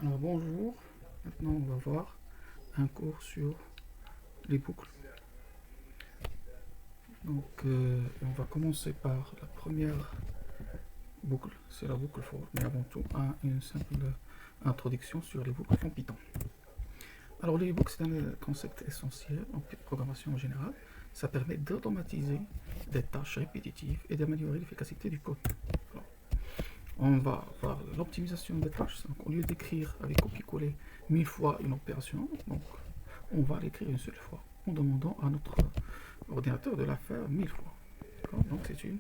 Alors bonjour, maintenant on va voir un cours sur les boucles. Donc on va commencer par la première boucle, c'est la boucle for. Mais avant tout, une simple introduction sur les boucles en Python. Alors les boucles c'est un concept essentiel en programmation en général. Ça permet d'automatiser des tâches répétitives et d'améliorer l'efficacité du code. Alors, on va voir l'optimisation des tâches. Donc, au lieu d'écrire avec copier-coller 1000 fois une opération, donc, on va l'écrire une seule fois en demandant à notre ordinateur de la faire 1000 fois. Donc c'est une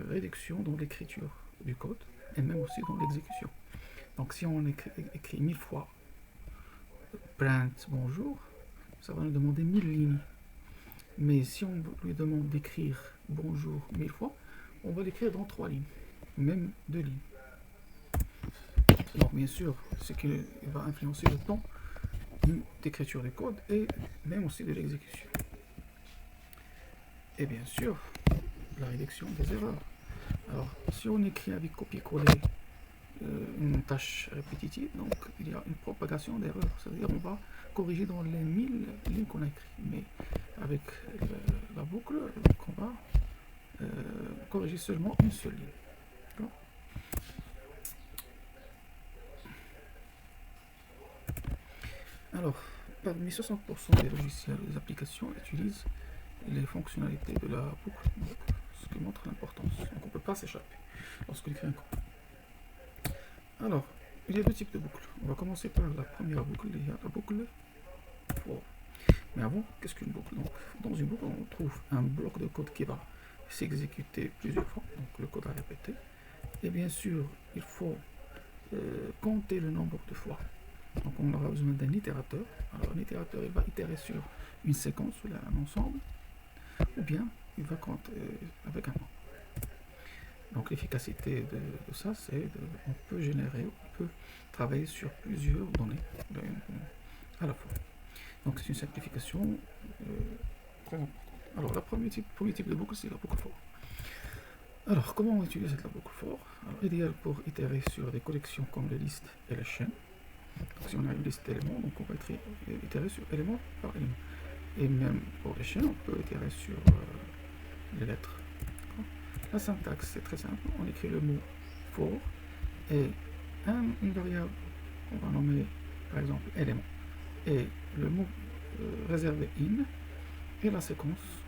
réduction dans l'écriture du code et même aussi dans l'exécution. Donc si on écrit 1000 fois print bonjour, ça va nous demander 1000 lignes. Mais si on lui demande d'écrire bonjour 1000 fois, on va l'écrire dans 3 lignes, même 2 lignes. Donc bien sûr, ce qui va influencer le temps d'écriture du code et même aussi de l'exécution. Et bien sûr, la réduction des erreurs. Alors, si on écrit avec copier-coller une tâche répétitive, donc il y a une propagation d'erreurs. C'est-à-dire on va corriger dans les 1000 lignes qu'on a écrites. Mais avec la boucle, on va corriger seulement une seule ligne. Alors, parmi 60% des logiciels, des applications utilisent les fonctionnalités de la boucle, donc, ce qui montre l'importance. Donc on ne peut pas s'échapper lorsqu'on écrit un code. Alors, il y a deux types de boucles. On va commencer par la première boucle, il y a la boucle for. Mais avant, qu'est-ce qu'une boucle? Donc, dans une boucle, on trouve un bloc de code qui va s'exécuter plusieurs fois, donc le code à répéter. Et bien sûr, il faut compter le nombre de fois. Donc on aura besoin d'un itérateur. Alors un itérateur, il va itérer sur une séquence ou un ensemble, ou bien il va compter avec un nombre. Donc l'efficacité de ça, c'est on peut générer, on peut travailler sur plusieurs données à la fois. Donc c'est une simplification très importante. Alors le premier type de boucle, c'est la boucle for. Alors comment on utilise la boucle for? Alors idéal pour itérer sur des collections comme les listes et les chaînes. Donc si on a une liste d'éléments, donc on va itérer sur élément par élément. Et même pour les chaînes, on peut itérer sur les lettres. La syntaxe, c'est très simple. On écrit le mot for et une variable qu'on va nommer par exemple élément. Et le mot réservé in et la séquence.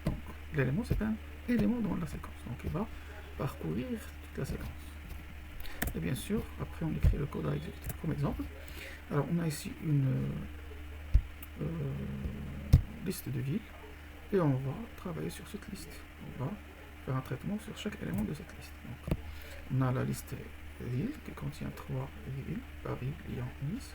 Donc l'élément, c'est un élément dans la séquence. Donc il va parcourir toute la séquence. Et bien sûr, après on écrit le code à exécuter. Comme exemple, alors on a ici une liste de villes et on va travailler sur cette liste. On va faire un traitement sur chaque élément de cette liste. Donc, on a la liste ville qui contient 3 villes, Paris, Lyon, Nice.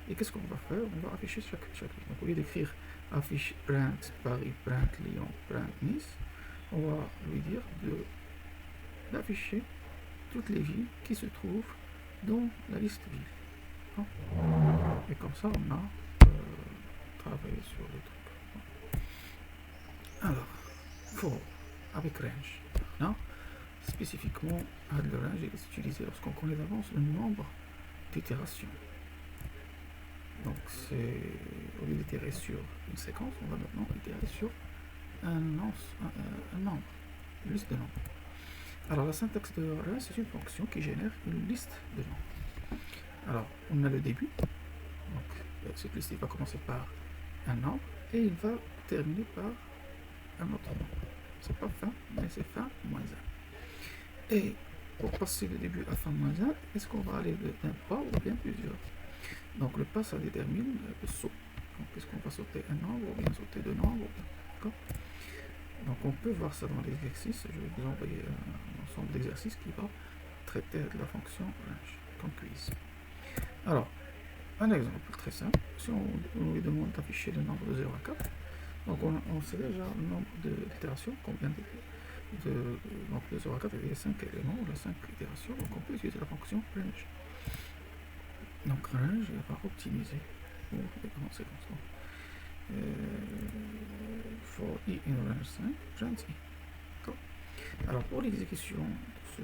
Et qu'est-ce qu'on va faire? On va afficher chaque ville. Donc au lieu d'écrire affiche print Paris, print Lyon, print Nice, on va lui dire d'afficher toutes les villes qui se trouvent dans la liste ville. Et comme ça, on a travaillé sur le truc. Alors, for avec range. Là, spécifiquement, add le range est utilisé lorsqu'on connaît d'avance le nombre d'itérations. Donc, au lieu d'itérer sur une séquence, on va maintenant itérer sur un nombre, une liste de nombres. Alors la syntaxe de range, c'est une fonction qui génère une liste de nombres. Alors on a le début, donc cette liste va commencer par un nombre et il va terminer par un autre nombre. C'est pas fin, mais c'est fin moins 1. Et pour passer le début à fin moins 1, est-ce qu'on va aller d'un pas ou bien plusieurs? Donc le pas, ça détermine le saut. Donc est-ce qu'on va sauter un nombre ou bien sauter deux nombres? D'accord. Donc on peut voir ça dans l'exercice. Je vais vous envoyer un ensemble d'exercices qui va traiter de la fonction range comme quiz. Alors, un exemple très simple. Si on lui demande d'afficher le nombre de 0 à 4, donc on sait déjà le nombre d'itérations, combien donc de 0 à 4, il y a 5 éléments, il y a 5 itérations, donc on peut utiliser la fonction range. Donc range, il va optimiser pour les grandes séquences. Donc, for i in range 5, range i. Alors pour l'exécution de ce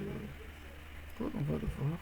code, on va devoir